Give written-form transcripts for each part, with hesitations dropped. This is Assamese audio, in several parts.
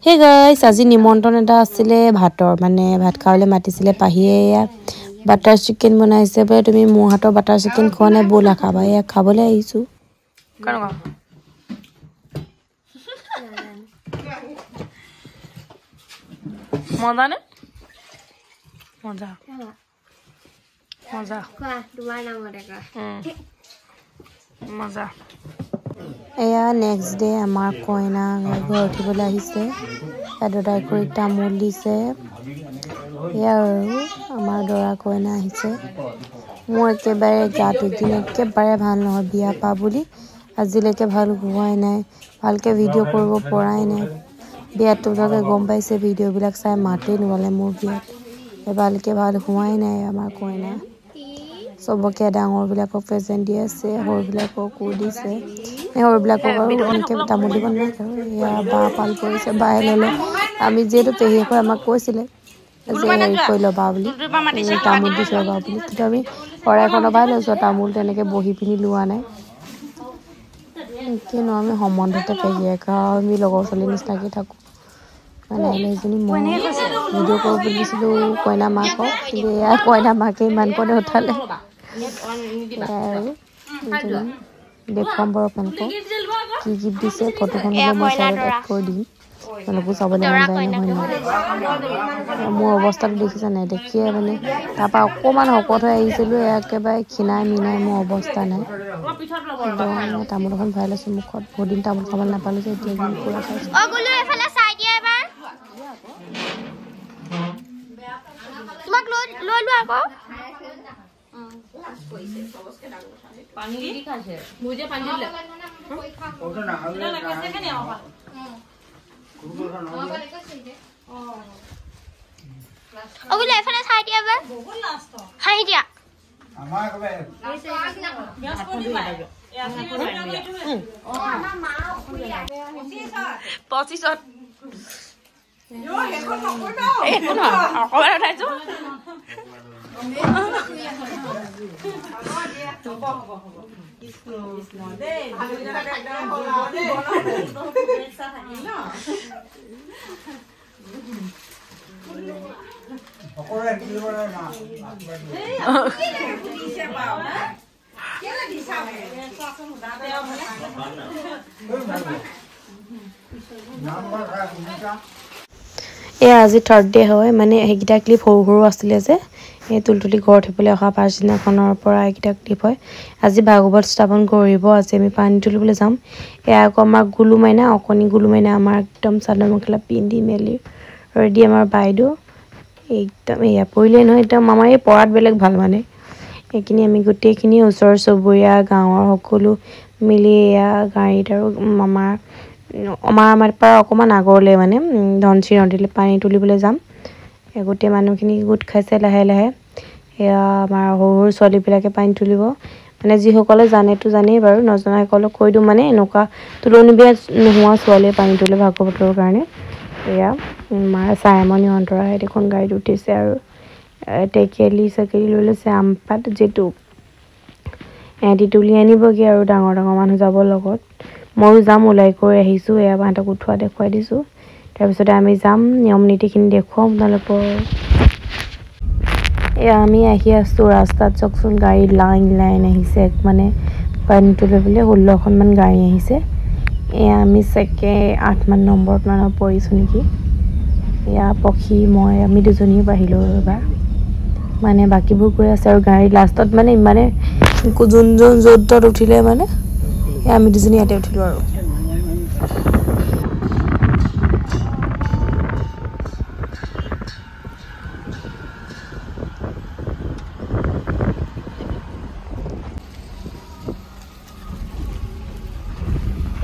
Hey guys, আজি নিমন্ত্ৰণ এটা আছিলে ভাতৰ মানে ভাত খাবলৈ মাতিছিলে পাহিয়ে বাটাৰ চিকেন বনাইছে বে তুমি মোৰ হাতৰ বাটাৰ চিকেন খোৱা নাই বলা খাবা এ খাবলৈ আহিছো কেনেকুৱা মজা নে মজা মজা কোৱা তোমাৰ নামতে কোৱা মজা এয়া নেক্সট ডে আমাৰ কইনা ঘৰ উঠিবলৈ আহিছে দাদাই কৰি তামোল দিছে এয়া আৰু আমাৰ দৰা কইনা আহিছে মোৰ একেবাৰে গাটো কিনে একেবাৰে ভাল নহয় বিয়া পা বুলি আজিলৈকে ভাল হোৱাই নাই ভালকে ভিডিঅ' কৰিব পৰাই নাই বিয়াটো ভাগে গম পাইছে ভিডিঅ' বিলাক চাই মাতেই নগলে মোৰ বিয়াত ভালকে ভাল হোৱাই নাই আমাৰ কইনা সবকে ডাঙৰ বিলাকক প্ৰেজেন্ট দি আছে হৰবিলাকক কো দিছে হৰবিলাকক আৰু এনেকে তামোল দিব নালাগে ইয়া বা পাল কৰিছে বাই ললে আমি যেটো পেহিকৈ আমাক কৈছিলে যে কৈ লবা বুলি তামোল দিছে বা বুলি কিন্তু আমি পৰাইখনৰ বাই লৈছো তামোল তেনেকে বহি পিনি লোৱা নাই কি ন আমি সম্বন্ধতে পেহিয়েক আমি লগৰ ছোৱালী নিচিনাকে থাকো মানে এজনী মই ভিডিঅ' কৰিব বুলিছিলো কইনা মাকক কিন্তু এয়া কইনা মাকে ইমান কোনে উঠালে দেখুৱাম বাৰু আপোনালোকক কি গিফ্ট দিছে ফটোখন মই চাইডত এড কৰি দিম আপোনালোকো চাবলৈ মন যায় নহয় মোৰ অৱস্থাটো দেখিছা নাই দেখিয়ে মানে তাৰপৰা অকণমান শকত হৈ আহিছিলোঁ একেবাৰে ক্ষীণাই মিনাই মোৰ অৱস্থা নাই একদম তামোল এখন ভৰাই লৈছোঁ মুখত বহুত দিন তামোল খাবলৈ নাপালোঁ যে এতিয়া একদম পুৰা খাইছোঁ তোমাক লৈ লোৱা আকৌ পানী দি খাইছে মুজে পানী দিলে ওটা না না कैसे খানি আপা ওগুলো এখানে ছাই দিয়া বে বহুত লাস্ট হাই দিয়া আমার কবে গ্যাস করে দিবা ও আমার মা খুলিয়া 25 yo এখন নকইবা এখন অকলে উঠাইছো আজি থাৰ্ড ডে হয় মানে এইকেইটা ক্লিপ সৰু সৰু আছিলে যে এই তুলতুলি ঘৰ উঠিবলৈ অহা পাছদিনাখনৰ পৰা এইকেইটা ক্লিপ হয় আজি ভাগৱত স্থাপন কৰিব আজি আমি পানী তুলিবলৈ যাম এয়া আকৌ আমাৰ গুলু মাইনা অকণি গুলু মাইনা আমাৰ একদম চাদৰ মেখেলা পিন্ধি মেলি ৰেডি আমাৰ বাইদেউ একদম এয়া পৰিলে নহয় একদম আমাৰ এই পৰাত বেলেগ ভাল মানে এইখিনি আমি গোটেইখিনি ওচৰ চুবুৰীয়া গাঁৱৰ সকলো মিলি এয়া গাড়ীত আৰু আমাৰ পৰা অকণমান আগৰলৈ মানে ধনশিৰি নদীলৈ পানী তুলিবলৈ যাম গোটেই মানুহখিনি গোট খাইছে লাহে লাহে এয়া আমাৰ সৰু ছোৱালীবিলাকে পানী তুলিব মানে যিসকলে জানেতো জানেই বাৰু নজনাসকলক কৈ দিওঁ মানে এনেকুৱা তুলনি বিয়া নোহোৱা ছোৱালীয়ে পানী তুলে ভাগৱতৰ কাৰণে এয়া আমাৰ চাইমনি অন্তৰাই দেখোন গাড়ীত উঠিছে আৰু টেকেলি চেকেলি লৈ লৈছে আমপাত যিটো এহেঁতি তুলি আনিবগৈ আৰু ডাঙৰ ডাঙৰ মানুহ যাব লগত ময়ো যাম ওলাই কৰি আহিছোঁ এয়া বাহঁতক উঠোৱা দেখুৱাই দিছোঁ তাৰপিছতে আমি যাম নিয়ম নীতিখিনি দেখুৱাম আপোনালোকৰ এয়া আমি আহি আছোঁ ৰাস্তাত চাওকচোন গাড়ী লাইন আহিছে মানে পানী তুলিবলৈ 16খনমান গাড়ী আহিছে এয়া আমি চাগে 8মান নম্বৰত মানে পৰিছোঁ নেকি এয়া পক্ষী মই আমি দুজনীও বাঢ়িলোঁ এবাৰ মানে বাকীবোৰ গৈ আছে আৰু গাড়ী লাষ্টত মানে ইমানে যোন য'ত উঠিলে মানে আমি দুজনী ইয়াতে উঠিলোঁ আৰু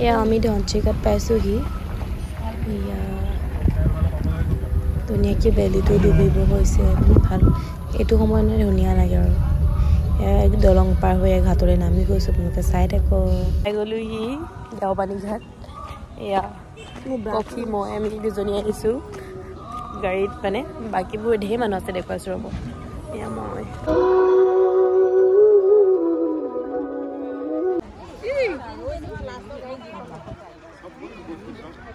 এয়া আমি ধনচিকাত পাইছোঁহি এয়া ধুনীয়াকৈ বেলিটো ডুবিব হৈছে ভাল এইটো সময় মানে ধুনীয়া লাগে আৰু এয়া দলং পাৰ হৈ ঘাটলৈ নামি গৈছোঁ আপোনালোকে চাই থাকোঁ গ'লোহি দেওপানী ঘাট এয়া পক্ষী মই আমি দুজনী আহিছোঁ গাড়ীত মানে বাকীবোৰ ঢেৰ মানুহ আছে দেখুৱাইছোঁ ৰ'ব এয়া মই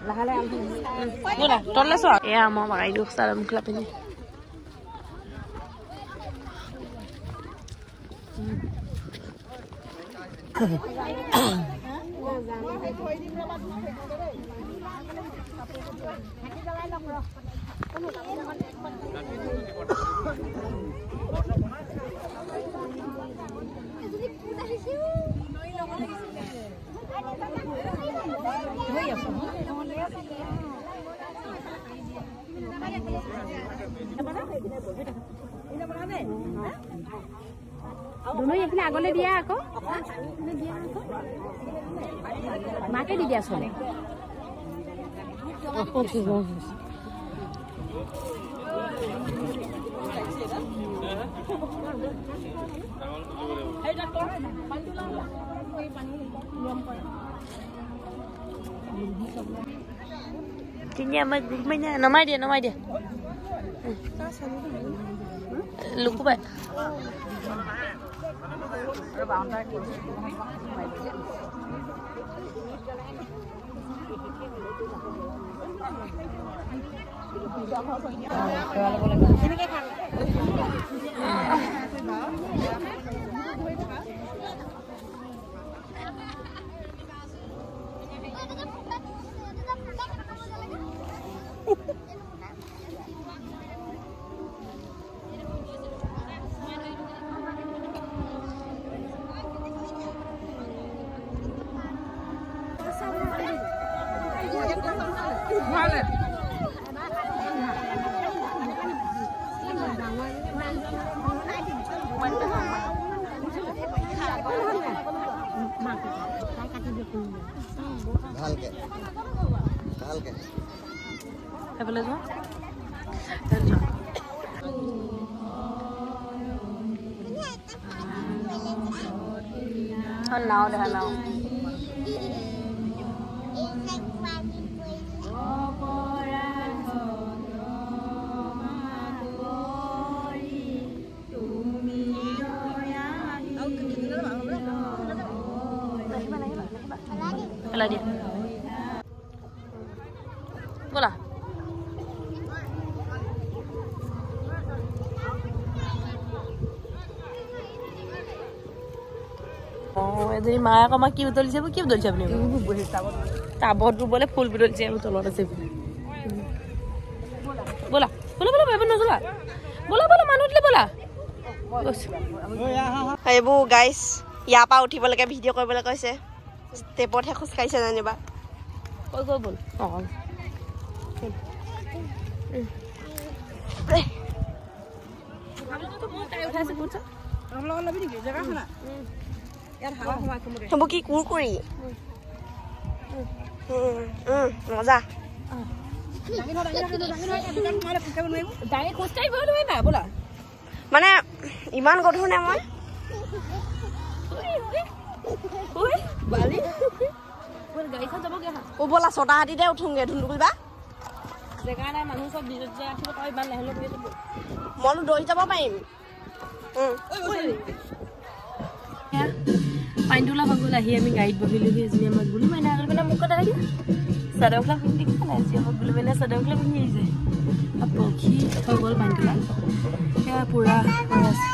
লাহে লাহে Bola, tolong soal. Ya, mau makan itu dalam klub ini. दोनों ये फिर आगोले दिया आको माँ के दिया सोने Cinya mainnya namai dia. Lupa ba. Have a little. Hello. Hello dia. Bola. এদিন মায়ে আকৌ আমাক কি বুটলিছে কি বুটলিছে আপুনি টাবত ৰুবলৈ ফুল বুটলিছে তলত আছে ব'লা নযোৱা ব'লা মানুহ দিলে ব'লা এইবোৰ গাইছ ইয়াৰ পৰা উঠিবলৈকে ভিডিঅ' কৰিবলৈ কৈছে ষ্টেপতহে খোজকাঢ়িছে জানিবা কৈ ব'ল হ'ব কি কুৰকুৰি মজা মানে ইমান গধুৰ নে মই ব'লা ছটা হাতীতে উঠোংগে ধুন্দুকুলবা জেগা নাই মানুহ চব ইমান নহ'লে মইনো দৌৰি যাব পাৰিম পানীটোলা ভাগল আহি আমি গাড়ীত বহিলোহি এজনী আমাক গুলি মাইনা আগত মানে মোক কথা দিয়া চাদৰ মেখেলা পিন্ধি খালে আজি আমাক গুলি মাইনা চাদৰ মেখেলা পিন্ধি আহিছে পক্ষী হৈ গ'ল পানীটোলা সেয়া পুৰা হৈ আছে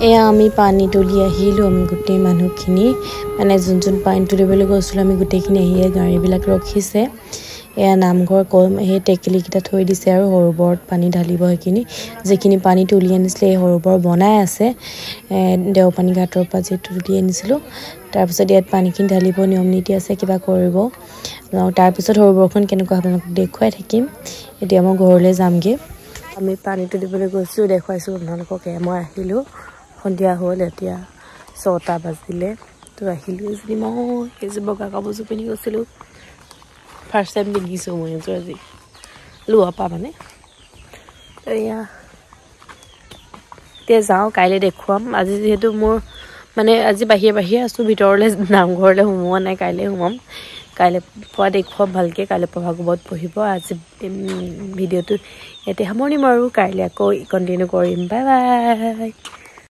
এয়া আমি পানী তুলি আহিলোঁ আমি গোটেই মানুহখিনি মানে যোন পানী তুলিবলৈ গৈছিলোঁ আমি গোটেইখিনি আহিয়ে গাড়ীবিলাক ৰখিছে এয়া নামঘৰ সেই টেকেলিকেইটা থৈ দিছে আৰু সৰোবৰত পানী ঢালিব সেইখিনি যিখিনি পানী তুলি আনিছিলে এই সৰোবৰ বনাই আছে দেওপানী ঘাটৰ পৰা যিটো তুলি আনিছিলোঁ তাৰপিছত ইয়াত পানীখিনি ঢালিব নিয়ম নীতি আছে কিবা কৰিব তাৰপিছত সৰোবৰখন কেনেকুৱা আপোনালোকক দেখুৱাই থাকিম এতিয়া মই ঘৰলৈ যামগৈ আমি পানী তুলিবলৈ গৈছোঁ দেখুৱাইছোঁ আপোনালোকক মই আহিলোঁ সন্ধিয়া হ'ল এতিয়া 6টা বাজিলে তো আহিলোঁ যদি মই এযোৰ বগা কাপোৰযোৰ পিন্ধি গৈছিলোঁ ফাৰ্ষ্ট টাইম পিন্ধিছোঁ মই এযোৰ আজি লোৱা পা মানে এয়া এতিয়া যাওঁ কাইলৈ দেখুৱাম আজি যিহেতু মোৰ মানে আজি বাহিৰে আছোঁ ভিতৰলৈ নামঘৰলৈ সোমোৱা নাই কাইলৈ সোমাম কাইলৈ পুৱা দেখুৱাম ভালকৈ কাইলৈ ভাগৱত পঢ়িব আজি ভিডিঅ'টো ইয়াতে সামৰণি মাৰোঁ কাইলৈ আকৌ কণ্টিনিউ কৰিম বাই বাই